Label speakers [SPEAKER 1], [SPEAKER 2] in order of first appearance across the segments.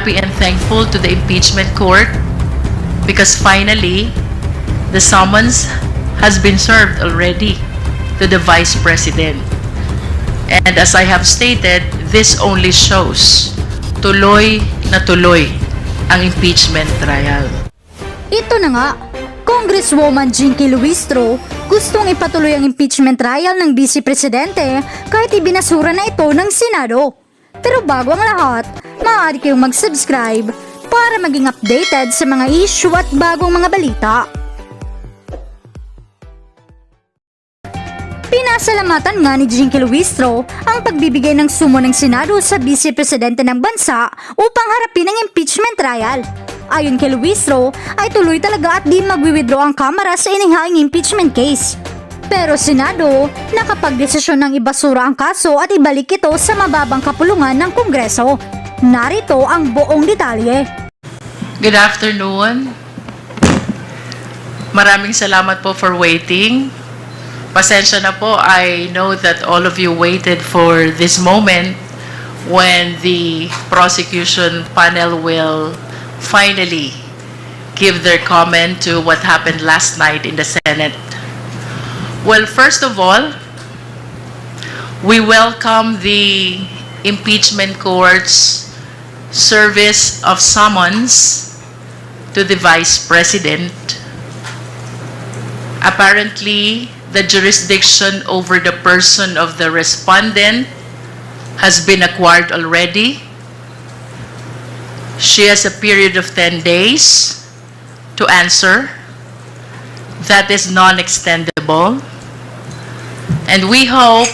[SPEAKER 1] happy and thankful to the impeachment court because finally, the summons has been served already to the Vice President. And as I have stated, this only shows tuloy na tuloy ang impeachment trial.
[SPEAKER 2] Ito na nga, Congresswoman Jinky Luistro gustong ipatuloy ang impeachment trial ng Vice Presidente kahit ibinasura na ito ng Senado. Pero bago ang lahat, maaari kayong mag-subscribe para maging updated sa mga issue at bagong mga balita. Pinasalamatan nga ni Jinky Luistro ang pagbibigay ng sumo ng Senado sa Vice Presidente ng bansa upang harapin ang impeachment trial. Ayon kay Luistro, ay tuloy talaga at di magwi-withdraw ang Kamara sa inihaing impeachment case. Pero Senado, nakapagdesisyon ng ibasura ang kaso at ibalik ito sa mababang kapulungan ng Kongreso. Narito ang buong detalye.
[SPEAKER 1] Good afternoon. Maraming salamat po for waiting. Pasensya na po, I know that all of you waited for this moment when the prosecution panel will finally give their comment to what happened last night in the Senate. Well, first of all, we welcome the impeachment court's service of summons to the Vice President. Apparently, the jurisdiction over the person of the respondent has been acquired already. She has a period of 10 days to answer. That is non-extendable. And we hope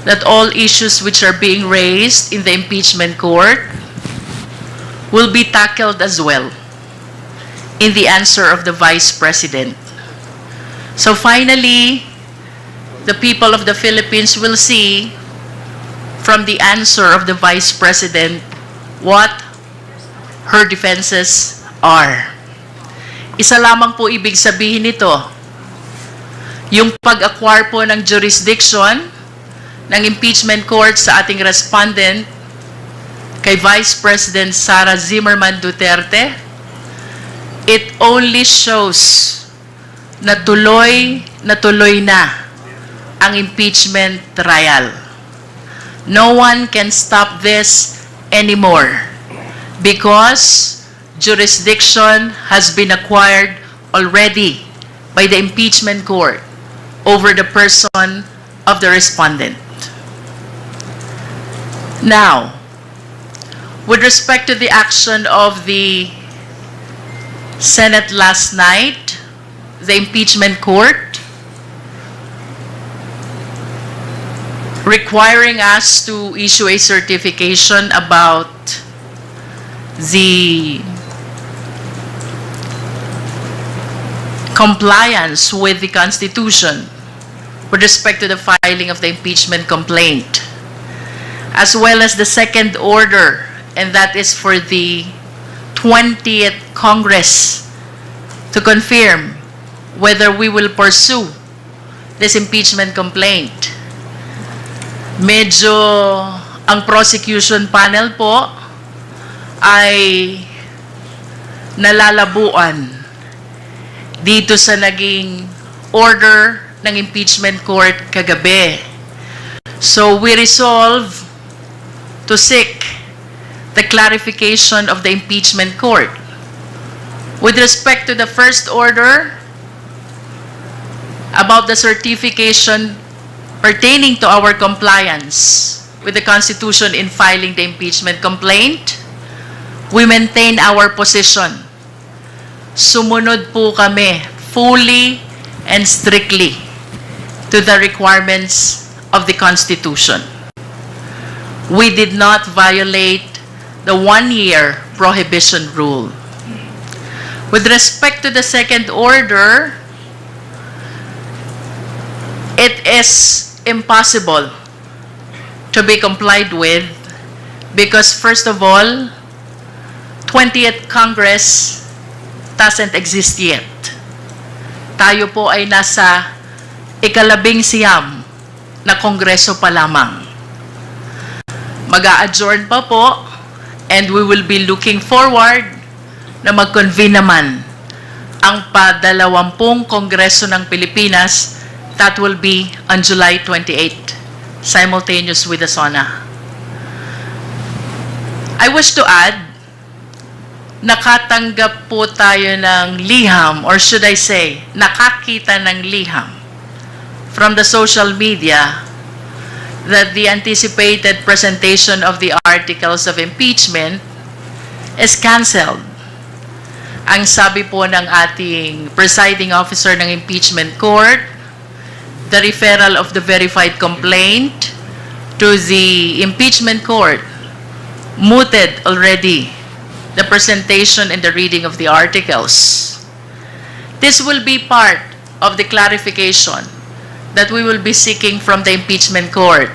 [SPEAKER 1] that all issues which are being raised in the impeachment court will be tackled as well in the answer of the Vice President. So finally, the people of the Philippines will see from the answer of the Vice President what her defenses are. Isa lamang po ibig sabihin nito, yung pag-acquire po ng jurisdiction ng impeachment court sa ating respondent kay Vice President Sara Zimmerman Duterte, it only shows na tuloy na ang impeachment trial. No one can stop this anymore because jurisdiction has been acquired already by the impeachment court over the person of the respondent. Now, with respect to the action of the Senate last night, the impeachment court requiring us to issue a certification about the compliance with the Constitution with respect to the filing of the impeachment complaint, as well as the second order, and that is for the 20th Congress to confirm whether we will pursue this impeachment complaint. Medyo ang prosecution panel po ay nalalabuan dito sa naging order ng impeachment court kagabi. So we resolve to seek the clarification of the impeachment court. With respect to the first order, about the certification pertaining to our compliance with the Constitution in filing the impeachment complaint, we maintain our position. Sumunod po kami fully and strictly to the requirements of the Constitution. We did not violate the one-year prohibition rule. With respect to the second order, it is impossible to be complied with because, first of all, 20th Congress doesn't exist yet. Tayo po ay nasa ika-labing-siyam na kongreso pa lamang. Mag-a-adjourn pa po And we will be looking forward na mag-convene naman ang pa-20 Kongreso ng Pilipinas. That will be on July 28, simultaneous with the SONA. I wish to add, nakatanggap po tayo ng liham, or should I say, nakakita ng liham from the social media that the anticipated presentation of the articles of impeachment is canceled. Ang sabi po ng ating presiding officer ng impeachment court, the referral of the verified complaint to the impeachment court mooted already the presentation and the reading of the articles. This will be part of the clarification that we will be seeking from the impeachment court,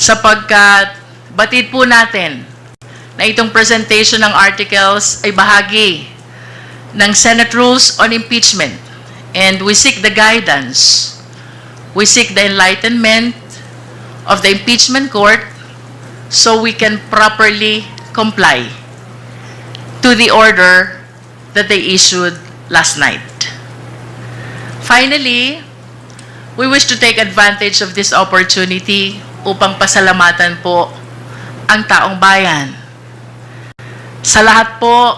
[SPEAKER 1] sapagkat batid po natin na itong presentation ng articles ay bahagi ng Senate Rules on Impeachment, and we seek the guidance, we seek the enlightenment of the impeachment court so we can properly comply to the order that they issued last night. Finally, we wish to take advantage of this opportunity upang pasalamatan po ang taong bayan. Sa lahat po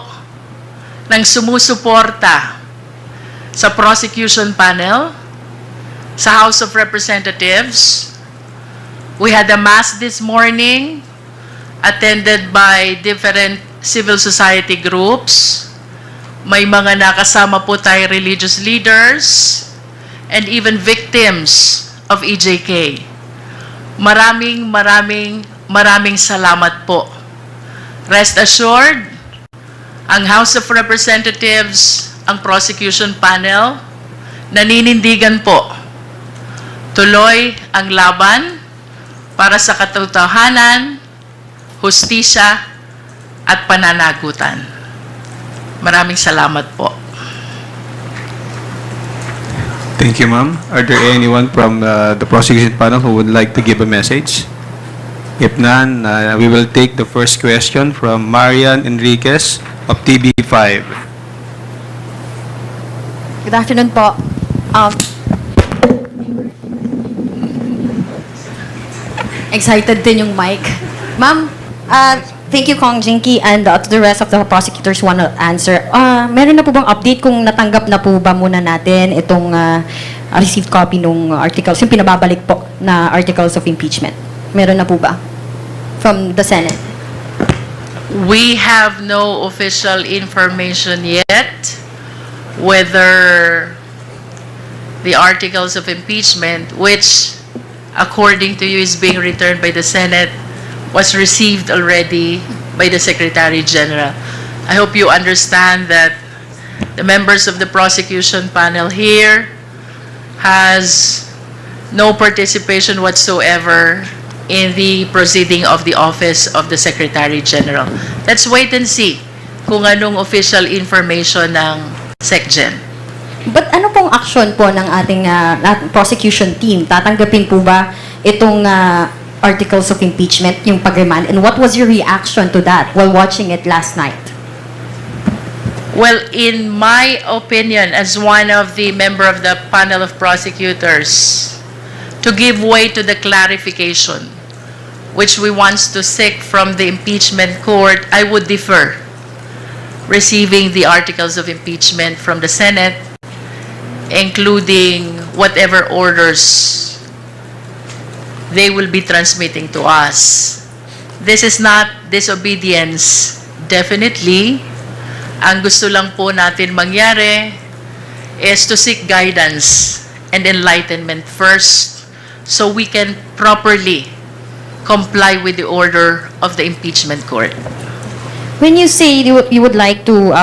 [SPEAKER 1] ng sumusuporta sa prosecution panel, sa House of Representatives, we had a mass this morning attended by different civil society groups. May mga nakasama po tayo religious leaders and even victims of EJK. Maraming salamat po. Rest assured, ang House of Representatives, ang prosecution panel, naninindigan po. Tuloy ang laban para sa katotohanan, hustisya, at pananagutan. Maraming salamat po.
[SPEAKER 3] Thank you, ma'am. Are there anyone from the prosecution panel who would like to give a message? If none, we will take the first question from Marian Enriquez of TV5.
[SPEAKER 4] Good afternoon po. Excited din yung mic. Ma'am, thank you, Kong Jinky, and to the rest of the prosecutors want to answer. Meron na po bang update kung natanggap na po ba muna natin itong received copy ng articles, yung pinababalik po na articles of impeachment? Meron na po ba? From the Senate?
[SPEAKER 1] We have no official information yet whether the articles of impeachment, which according to you is being returned by the Senate, was received already by the Secretary General. I hope you understand that the members of the prosecution panel here has no participation whatsoever in the proceeding of the office of the Secretary General. Let's wait and see kung anong official information ng SecGen.
[SPEAKER 4] But ano pong action po ng ating prosecution team? Tatanggapin po ba itong articles of impeachment, yung pag-remand? And what was your reaction to that while watching it last night?
[SPEAKER 1] Well, in my opinion, as one of the member of the panel of prosecutors, to give way to the clarification which we want to seek from the impeachment court, I would defer receiving the articles of impeachment from the Senate, including whatever orders they will be transmitting to us. This is not disobedience. Definitely, ang gusto lang po natin mangyari is to seek guidance and enlightenment first so we can properly comply with the order of the impeachment court.
[SPEAKER 4] When you say you would like to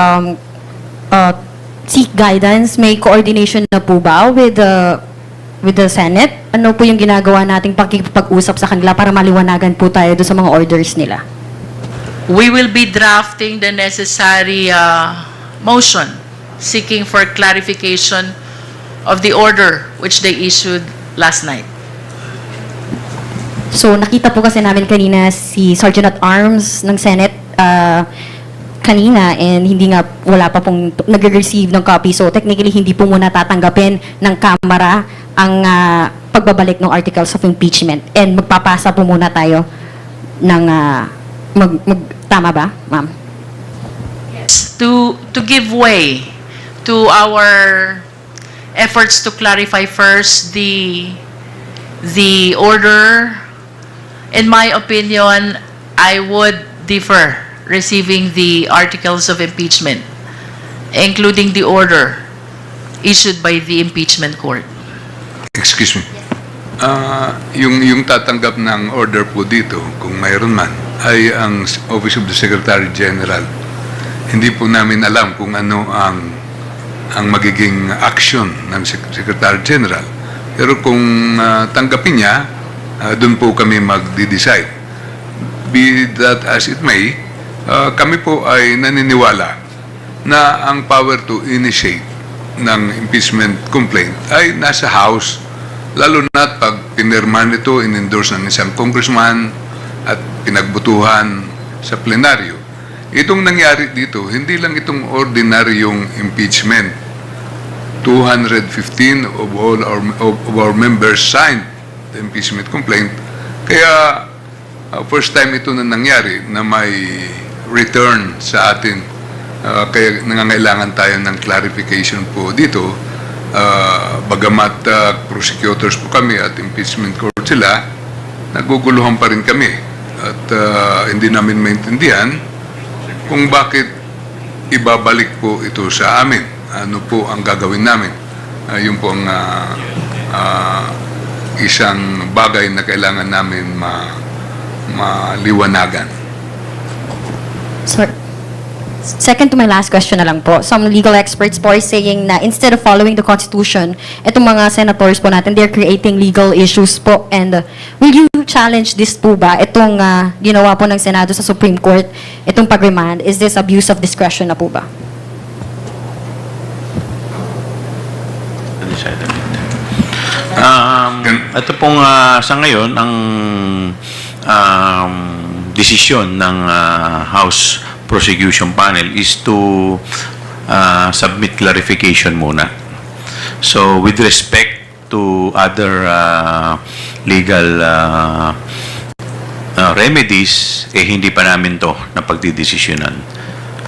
[SPEAKER 4] seek guidance, may coordination na po ba with the Senate? Ano po yung ginagawa nating pag-usap sa kanila para maliwanagan po tayo doon sa mga orders nila?
[SPEAKER 1] We will be drafting the necessary motion seeking for clarification of the order which they issued last night.
[SPEAKER 4] So nakita po kasi namin kanina si Sergeant at Arms ng Senate kanina and hindi nga wala pa pong nag-receive ng copy. So technically hindi po muna tatanggapin ng Kamara ang pagbabalik ng articles of impeachment and magpapasa po muna tayo ng tama ba, ma'am?
[SPEAKER 1] Yes, to give way to our efforts to clarify first the order. In my opinion, I would defer receiving the articles of impeachment, including the order issued by the impeachment court.
[SPEAKER 5] Excuse me. Yung tatanggap ng order po dito, kung mayroon man, ay ang Office of the Secretary General. Hindi po namin alam kung ano ang magiging action ng Secretary General. Pero kung tanggapin niya, doon po kami magde-decide. Be that as it may, kami po ay naniniwala na ang power to initiate ng impeachment complaint ay nasa House, lalo na pag pinirmahan ito, in-endorse ng isang congressman at pinagbutuhan sa plenaryo. Itong nangyari dito, hindi lang itong ordinaryong impeachment. 215 of our members signed the impeachment complaint. Kaya first time ito na nangyari na may return sa atin. Kaya nangangailangan tayo ng clarification po dito. Bagamat prosecutors po kami at impeachment court sila, naguguluhan pa rin kami. At hindi namin maintindihan kung bakit ibabalik po ito sa amin. Ano po ang gagawin namin. Yun po ang isang bagay na kailangan namin maliwanagan.
[SPEAKER 4] Sir, second to my last question na lang po. Some legal experts po are saying na instead of following the Constitution, itong mga senators po natin, they're creating legal issues po. And will you challenge this po ba? Itong ginawa po ng Senado sa Supreme Court, itong pag-remand, is this abuse of discretion na po ba?
[SPEAKER 6] Ito pong sa ngayon, ang desisyon ng House Prosecution Panel is to submit clarification muna. So, with respect to other legal remedies, hindi pa namin to na pagdidesisyonan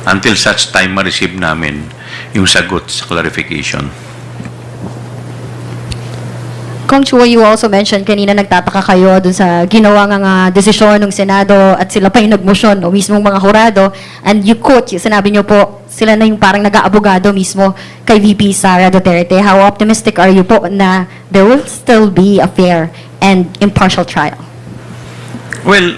[SPEAKER 6] until such time ma-receive namin yung sagot sa clarification.
[SPEAKER 4] Kong Chua, you also mentioned kanina nagtataka kayo dun sa ginawa nga desisyon ng Senado at sila pa yung nagmosyon o mismong mga hurado, and you quote, sinabi nyo po, sila na yung parang nag-aabogado mismo kay VP Sara Duterte. How optimistic are you po na there will still be a fair and impartial trial?
[SPEAKER 6] Well,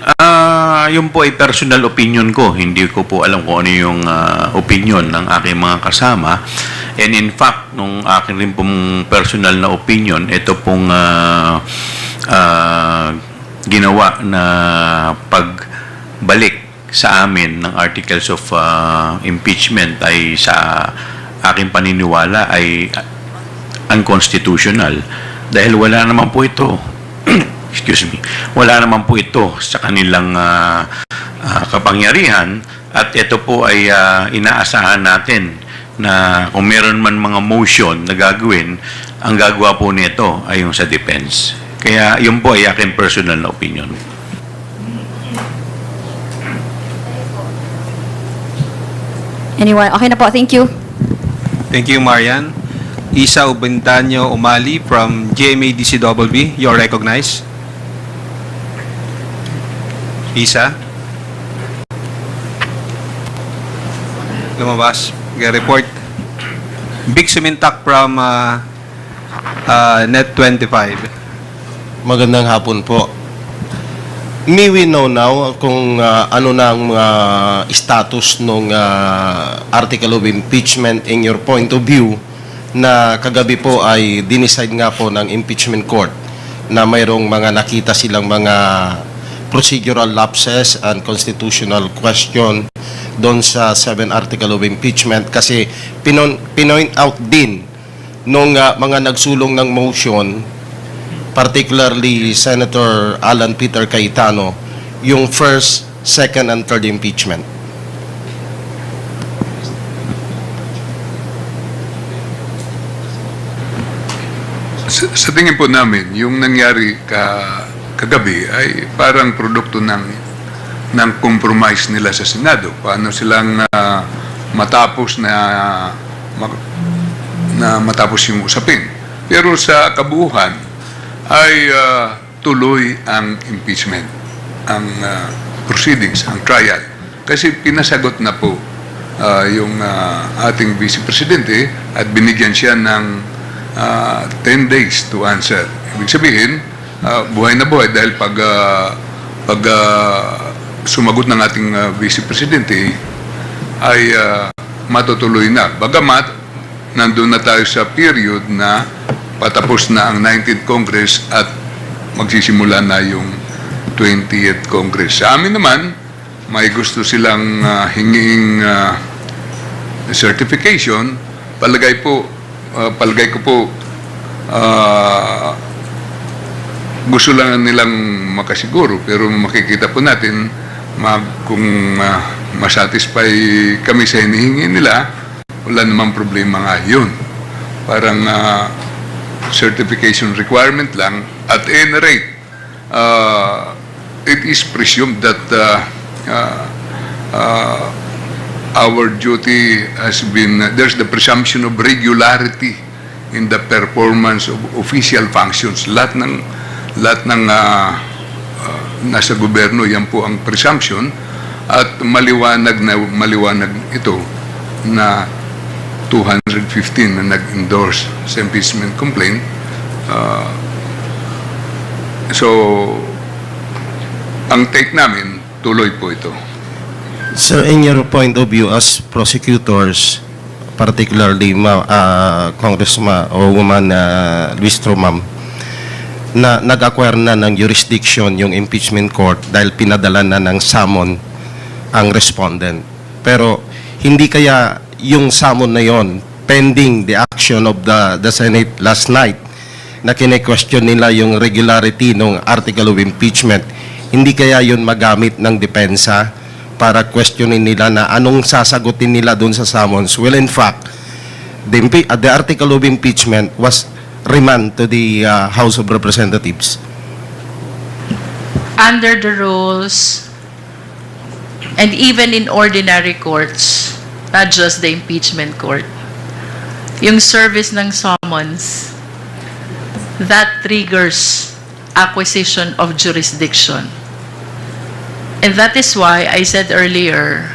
[SPEAKER 6] yun po ay personal opinion ko. Hindi ko po alam kung ano yung opinion ng aking mga kasama. And in fact, nung aking rin pong personal na opinion, ito pong ginawa na pagbalik sa amin ng articles of impeachment ay sa aking paniniwala ay unconstitutional. Dahil wala naman po ito excuse me, wala naman po ito sa kanilang kapangyarihan, at ito po ay inaasahan natin na kung meron man mga motion na gagawin, ang gagawa po nito ay yung sa defense. Kaya yun po ay aking personal na opinion.
[SPEAKER 4] Anyone? Okay na po. Thank you.
[SPEAKER 3] Thank you, Marian. Isa Ubentanyo Umali from GMA-DCWB. You're recognized. Isa. Lumabas. Report. Big Sumintak from Net25.
[SPEAKER 7] Magandang hapon po. May we know now kung ano na ang status ng article of impeachment in your point of view na kagabi po ay dinicide nga po ng impeachment court na mayroong mga nakita silang mga procedural lapses and constitutional question doon sa 7 article of impeachment kasi pinoint out din nung mga nagsulong ng motion, particularly Senator Alan Peter Cayetano, yung first, second, and third impeachment.
[SPEAKER 5] Sa tingin po namin, yung nangyari kagabi ay parang produkto ng compromise nila sa Senado. Paano silang matapos matapos yung usapin. Pero sa kabuuhan ay tuloy ang impeachment, ang proceedings, ang trial. Kasi pinasagot na po yung ating Vice Presidente at binigyan siya ng 10 days to answer. Ibig sabihin, buhay na buhay dahil pag sumagot ng ating Vice Presidente ay matutuloy na. Bagamat, nandun na tayo sa period na patapos na ang 19th Congress at magsisimula na yung 20th Congress. Sa amin naman, may gusto silang hinging certification. Palagay ko po gusto lang nilang makasiguro, pero makikita po natin kung masatisfy kami sa hinihingi nila, wala namang problema nga yun. Parang certification requirement lang. At any rate, it is presumed that our duty has been, there's the presumption of regularity in the performance of official functions. Lahat ng nasa gobyerno, yan po ang presumption, at maliwanag ito na 215 na nag-endorse sa impeachment complaint. So, ang take namin, tuloy po ito.
[SPEAKER 7] Sir, in your point of view as prosecutors, particularly Congressman o Woman Luis Tromam, na nag-acquire na ng jurisdiction yung impeachment court dahil pinadala na ng summon ang respondent. Pero hindi kaya yung summon na yon pending the action of the Senate last night na kine-question nila yung regularity ng article of impeachment, hindi kaya yun magamit ng depensa para questionin nila na anong sasagutin nila doon sa summons? Well, in fact, the article of impeachment was remand to the House of Representatives.
[SPEAKER 1] Under the rules, and even in ordinary courts, not just the impeachment court, yung service ng summons, that triggers acquisition of jurisdiction. And that is why I said earlier,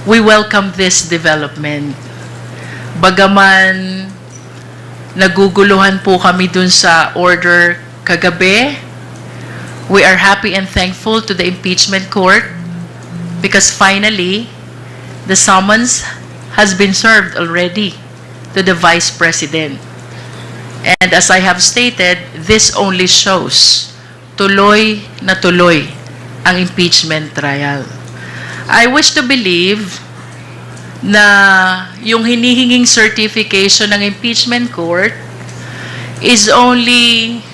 [SPEAKER 1] we welcome this development. Bagaman naguguluhan po kami dun sa order kagabi, we are happy and thankful to the impeachment court because finally, the summons has been served already to the Vice President. And as I have stated, this only shows tuloy na tuloy ang impeachment trial. I wish to believe na yung hinihinging certification ng impeachment court is only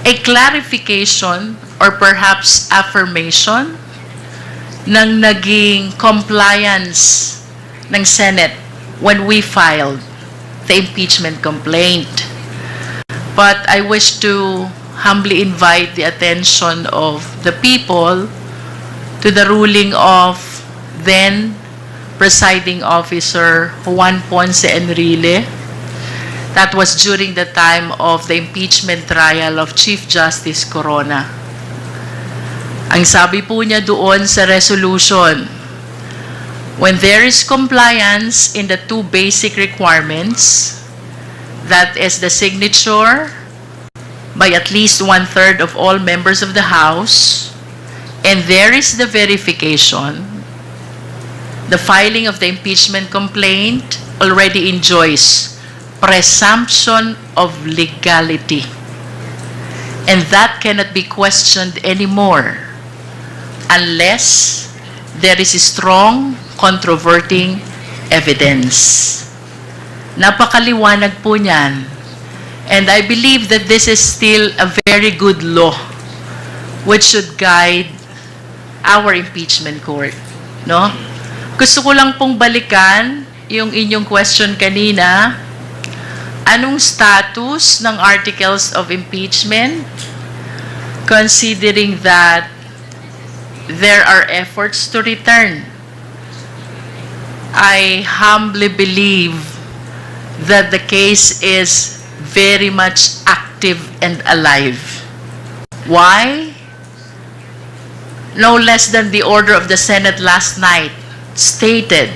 [SPEAKER 1] a clarification or perhaps affirmation ng naging compliance ng Senate when we filed the impeachment complaint. But I wish to humbly invite the attention of the people to the ruling of then Presiding Officer Juan Ponce Enrile. That was during the time of the impeachment trial of Chief Justice Corona. Ang sabi po niya doon sa resolution, when there is compliance in the two basic requirements, that is the signature by at least 1/3 of all members of the House, and there is the verification, the filing of the impeachment complaint already enjoys presumption of legality. And that cannot be questioned anymore unless there is strong controverting evidence. Napakaliwanag po niyan. And I believe that this is still a very good law which should guide our impeachment court. No? Gusto ko lang pong balikan yung inyong question kanina anong status ng articles of impeachment, considering that there are efforts to return? I humbly believe that the case is very much active and alive. Why? No less than the order of the Senate last night stated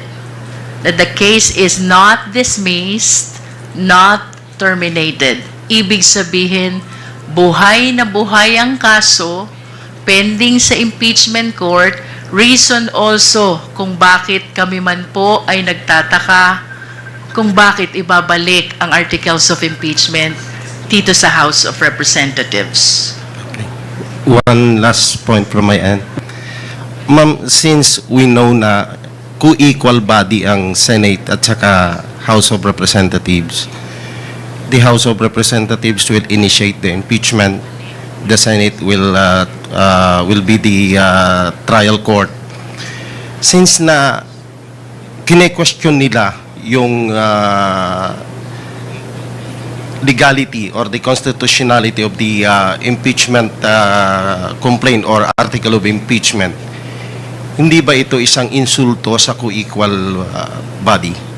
[SPEAKER 1] that the case is not dismissed, not terminated. Ibig sabihin, buhay na buhay ang kaso, pending sa impeachment court, reason also kung bakit kami man po ay nagtataka kung bakit ibabalik ang articles of impeachment dito sa House of Representatives.
[SPEAKER 7] One last point from my end. Ma'am, since we know na co-equal body ang Senate at saka House of Representatives, the House of Representatives will initiate the impeachment. The Senate will be the trial court. Since na kine-question nila yung legality or the constitutionality of the impeachment complaint or article of impeachment, hindi ba ito isang insulto sa co-equal body?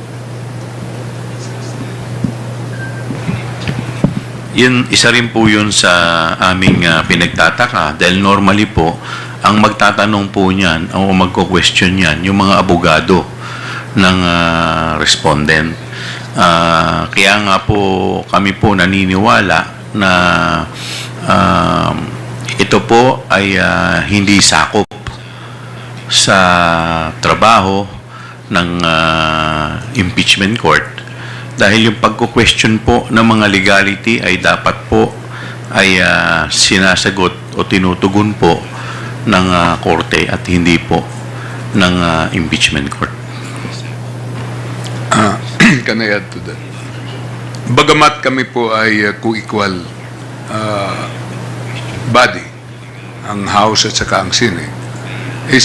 [SPEAKER 6] Yun, isa rin po yun sa aming pinagtataka dahil normally po, ang magtatanong po niyan o magko-question niyan, yung mga abogado ng respondent. Kaya nga po kami po naniniwala na ito po ay hindi sakop sa trabaho ng impeachment court dahil yung pagko-question po ng mga legality ay dapat po ay sinasagot o tinutugon po ng korte at hindi po ng impeachment court.
[SPEAKER 5] Can I add to that? Bagamat kami po ay co-equal body, ang House at saka ang Senate,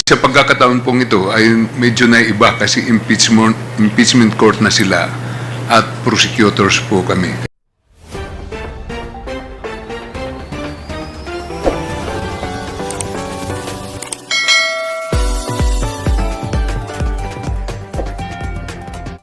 [SPEAKER 5] sa pagkakataon pong ito ay medyo naiba kasi impeachment court na sila at prosecutors po kami.